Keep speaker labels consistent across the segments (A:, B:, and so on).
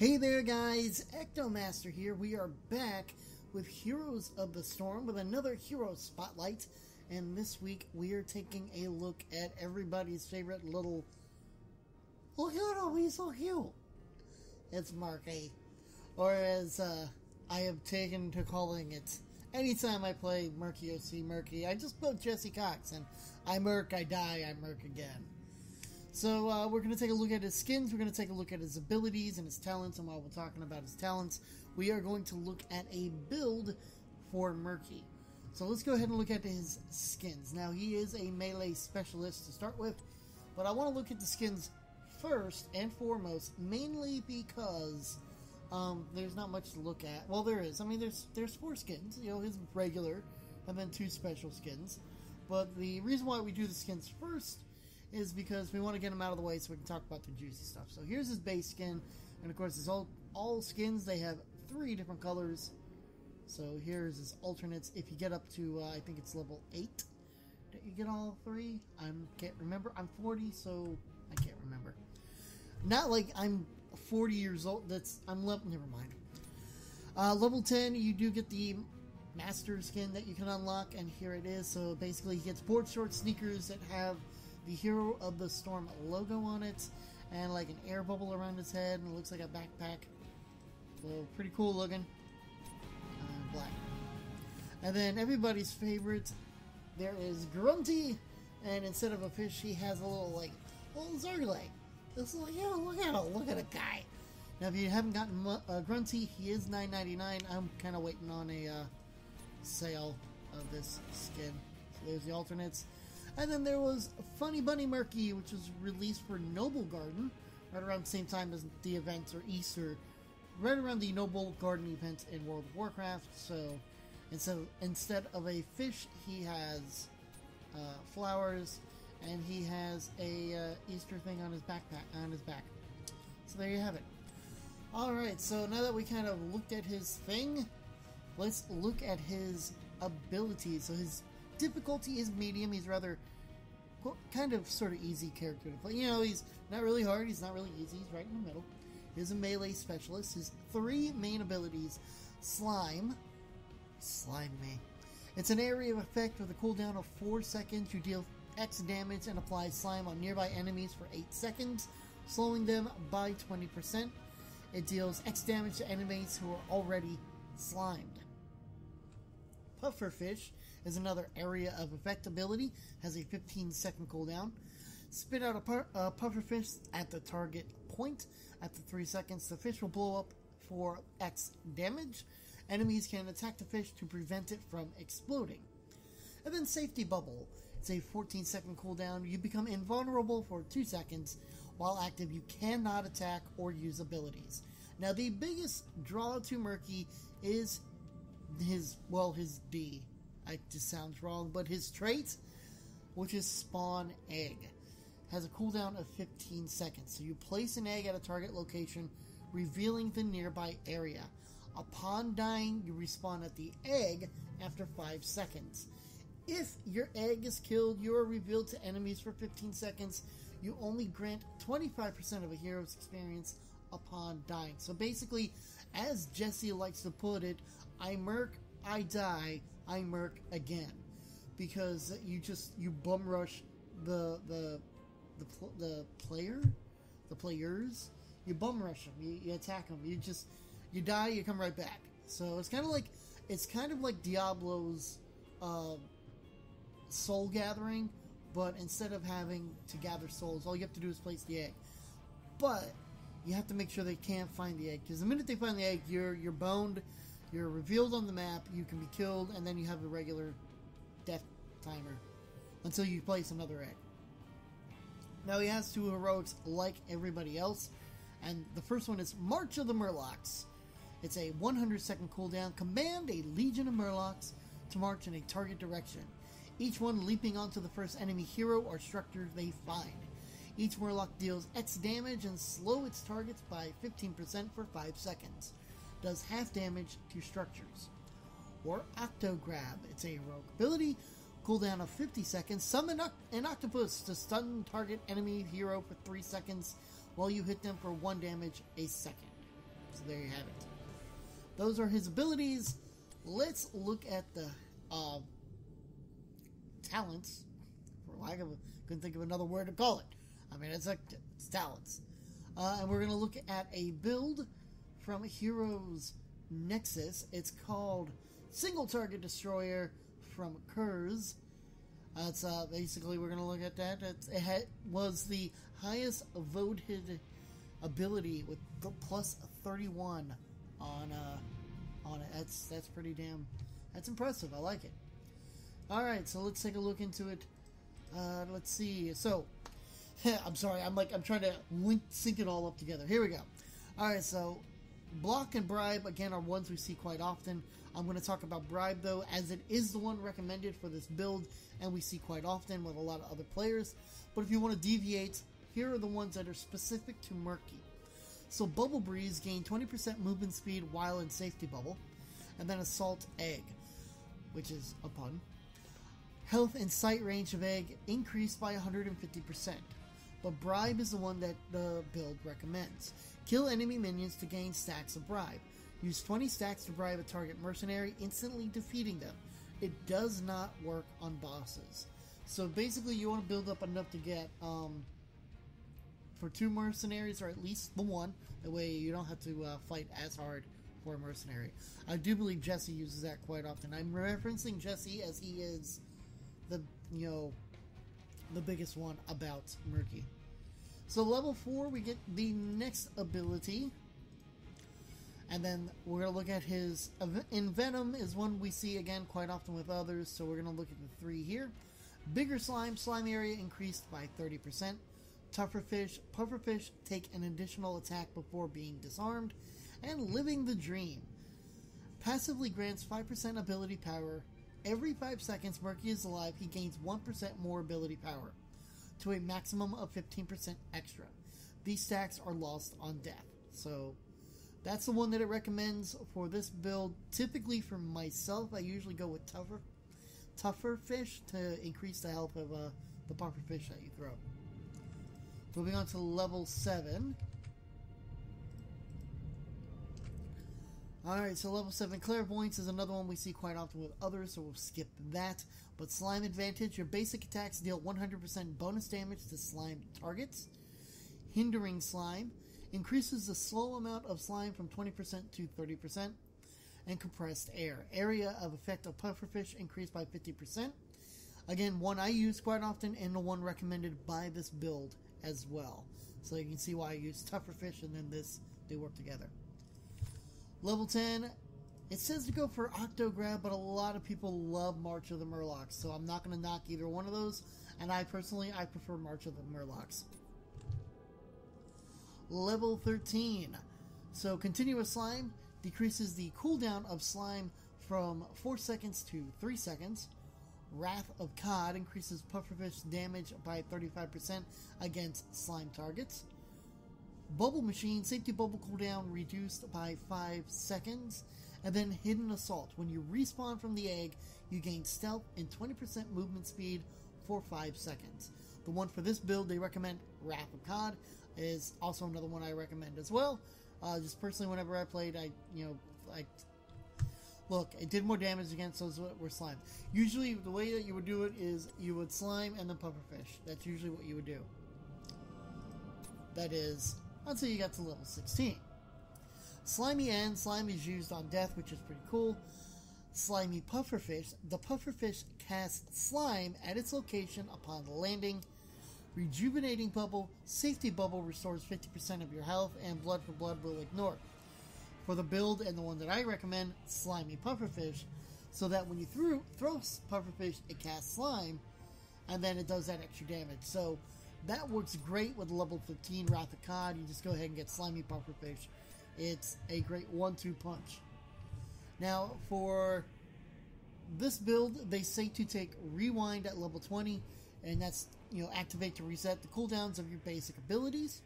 A: Hey there guys, EctoMaster here. We are back with Heroes of the Storm with another Hero Spotlight. And this week we are taking a look at everybody's favorite little hero. He's so cute. It's Murky. Or as I have taken to calling it, anytime I play Murky OC Murky, I just put Jesse Cox and I murk, I die, I murk again. So we're going to take a look at his skins, we're going to take a look at his abilities and his talents, and while we're talking about his talents, we are going to look at a build for Murky. So let's go ahead and look at his skins. Now, he is a melee specialist to start with, but I want to look at the skins first and foremost, mainly because there's not much to look at. Well, there is. I mean, there's 4 skins, you know, his regular, and then 2 special skins. But the reason why we do the skins first is because we want to get them out of the way so we can talk about the juicy stuff. So here's his base skin, and of course, it's all skins. They have 3 different colors. So here's his alternates. If you get up to, I think it's level 8, don't you get all 3? I can't remember. I'm 40, so I can't remember. Not like I'm 40 years old. Never mind. Level 10, you do get the master skin that you can unlock, and here it is. So basically, he gets board short sneakers that have the Hero of the Storm logo on it, and like an air bubble around his head, and it looks like a backpack. So pretty cool looking. Black. And then everybody's favorite, there is Grunty, and instead of a fish, he has a little Zerg leg. It's like, yeah, look at a guy. Now, if you haven't gotten Grunty, he is $9.99. I'm kind of waiting on a sale of this skin. So there's the alternates. And then there was Funny Bunny Murky, which was released for Noble Garden, right around the same time as the event, or Easter, right around the Noble Garden event in World of Warcraft. So instead of a fish, he has flowers, and he has a Easter thing on his back. So there you have it. Alright, so now that we kind of looked at his thing, let's look at his abilities. So his difficulty is medium. He's rather kind of sort of easy character to play. You know, he's not really hard, he's not really easy, he's right in the middle. He's a melee specialist. His 3 main abilities: Slime me. It's an area of effect with a cooldown of 4 seconds. You deal X damage and apply slime on nearby enemies for 8 seconds, slowing them by 20%. It deals X damage to enemies who are already slimed. Pufferfish is another area of effect ability, has a 15-second cooldown. Spit out a pufferfish at the target point. After 3 seconds, the fish will blow up for X damage. Enemies can attack the fish to prevent it from exploding. And then Safety Bubble. It's a 14-second cooldown. You become invulnerable for 2 seconds. While active, you cannot attack or use abilities. Now, the biggest draw to Murky is his D. It just sounds wrong, but his trait, which is Spawn Egg, has a cooldown of 15 seconds. So you place an egg at a target location, revealing the nearby area. Upon dying, you respawn at the egg after 5 seconds. If your egg is killed, you are revealed to enemies for 15 seconds. You only grant 25% of a hero's experience upon dying. So basically, as Jesse likes to put it, I murk, I die, I murk again, because you bum rush the players. You bum rush them, you attack them, you die, you come right back. So it's kind of like Diablo's soul gathering, but instead of having to gather souls, all you have to do is place the egg. But you have to make sure they can't find the egg, because the minute they find the egg, you're boned. You're revealed on the map, you can be killed, and then you have a regular death timer until you place another egg. Now, he has 2 heroics like everybody else, and the first one is March of the Murlocs. It's a 100-second cooldown. Command a legion of Murlocs to march in a target direction, each one leaping onto the first enemy hero or structure they find. Each Murloc deals X damage and slow its targets by 15% for 5 seconds. Does half damage to structures. Or Octograb. It's a heroic ability. Cooldown of 50 seconds. Summon an octopus to stun target enemy hero for 3 seconds while you hit them for 1 damage a second. So there you have it. Those are his abilities. Let's look at the talents. For lack of couldn't think of another word to call it. I mean, it's talents. And we're going to look at a build from Heroes Nexus. It's called Single Target Destroyer from Kurz. It's basically, we're going to look at that. It was the highest voted ability with the plus 31 on it. That's pretty damn. That's impressive. I like it. All right, so let's take a look into it. Let's see. So, I'm sorry. I'm trying to sync it all up together. Here we go. All right, so block and bribe again are ones we see quite often. I'm going to talk about bribe though, as it is the one recommended for this build, and we see quite often with a lot of other players. But if you want to deviate, here are the ones that are specific to Murky. So Bubble Breeze gain 20% movement speed while in safety bubble, and then Assault Egg, which is a pun. Health and sight range of Egg increased by 150%, but Bribe is the one that the build recommends. Kill enemy minions to gain stacks of Bribe. Use 20 stacks to bribe a target mercenary, instantly defeating them. It does not work on bosses. So basically you want to build up enough to get for 2 mercenaries, or at least the 1. That way you don't have to fight as hard for a mercenary. I do believe Jesse uses that quite often. I'm referencing Jesse as he is the biggest one about Murky. So level 4, we get the next ability. And then we're going to look at his Envenom is one we see again quite often with others. So we're going to look at the 3 here. Bigger slime area increased by 30%. Tougher fish, puffer fish take an additional attack before being disarmed. And Living the Dream passively grants 5% ability power. Every 5 seconds Murky is alive, he gains 1% more ability power, to a maximum of 15% extra. These stacks are lost on death. So that's the one that it recommends for this build. Typically for myself, I usually go with tougher fish to increase the health of the puffer fish that you throw. Moving on to level 7. Alright, so level 7, Clairvoyance is another one we see quite often with others, so we'll skip that. But Slime Advantage, your basic attacks deal 100% bonus damage to slime targets. Hindering Slime increases the slow amount of slime from 20% to 30%. And Compressed Air, area of effect of pufferfish increased by 50%. Again, one I use quite often, and the one recommended by this build as well. So you can see why I use tougher fish and then this, they work together. Level 10, it says to go for Octograb, but a lot of people love March of the Murlocs, so I'm not going to knock either one of those, and I prefer March of the Murlocs. Level 13, so Continuous Slime decreases the cooldown of slime from 4 seconds to 3 seconds. Wrath of Cod increases pufferfish damage by 35% against slime targets. Bubble Machine, safety bubble cooldown reduced by 5 seconds. And then Hidden Assault. When you respawn from the egg, you gain stealth and 20% movement speed for 5 seconds. The one for this build they recommend, Wrath of Cod, is also another one I recommend as well. Just personally, whenever I played, look, it did more damage against those that were slime. Usually, the way that you would do it is you would slime and then pufferfish. That's usually what you would do. That is until you got to level 16. Slimy End, slime is used on death, which is pretty cool. Slimy Pufferfish, the pufferfish casts slime at its location upon landing. Rejuvenating Bubble, safety bubble restores 50% of your health, and Blood for Blood will ignore. For the build and the one that I recommend, Slimy Pufferfish, so that when you throw Pufferfish, it casts slime, and then it does that extra damage. So that works great with level 15 Wrath of Cod. You just go ahead and get Slimy Pufferfish. It's a great 1-2 punch. Now, for this build, they say to take Rewind at level 20, and that's, activate to reset the cooldowns of your basic abilities.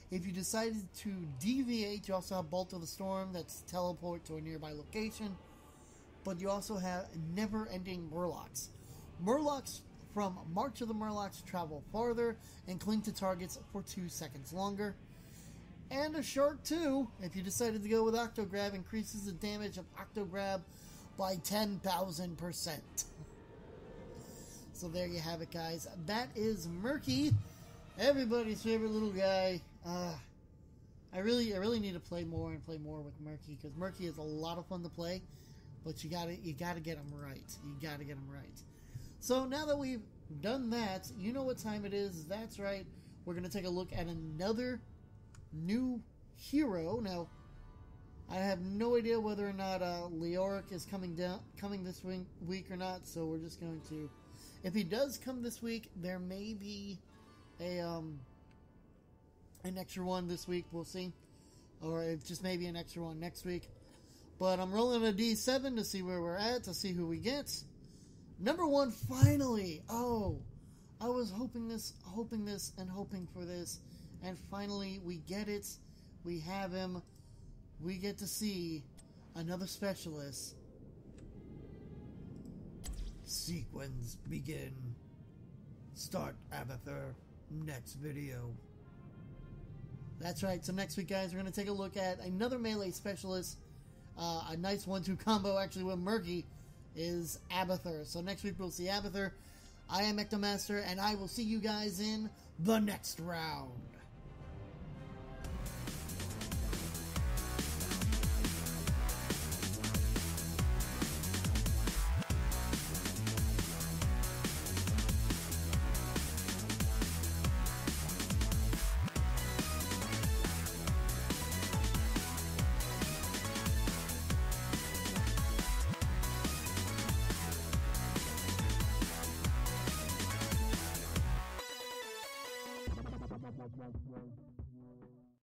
A: If you decided to deviate, you also have Bolt of the Storm, that's teleport to a nearby location. But you also have Never-Ending Murlocs. Murlocs from March of the Murlocs travel farther and cling to targets for 2 seconds longer. And a shark too. If you decided to go with Octograb, increases the damage of Octograb by 10,000%. So there you have it, guys. That is Murky, everybody's favorite little guy. I really need to play more with Murky, because Murky is a lot of fun to play, but you gotta get him right. You gotta get him right. So now that we've done that, you know what time it is. That's right. We're gonna take a look at another new hero. Now, I have no idea whether or not Leoric is coming this week or not. So we're just going to. If he does come this week, there may be an extra one this week. We'll see, or it just maybe an extra one next week. But I'm rolling a D7 to see where we're at, to see who we get. Number 1, finally. Oh, I was hoping for this, and finally we get it. We have him. We get to see another specialist. Sequence begin. Start Abathur. Next video. That's right. So next week, guys, we're going to take a look at another melee specialist. A nice 1-2 combo, actually, with Murky is Abathur. So next week, we'll see Abathur. I am EctoMaster, and I will see you guys in the next round.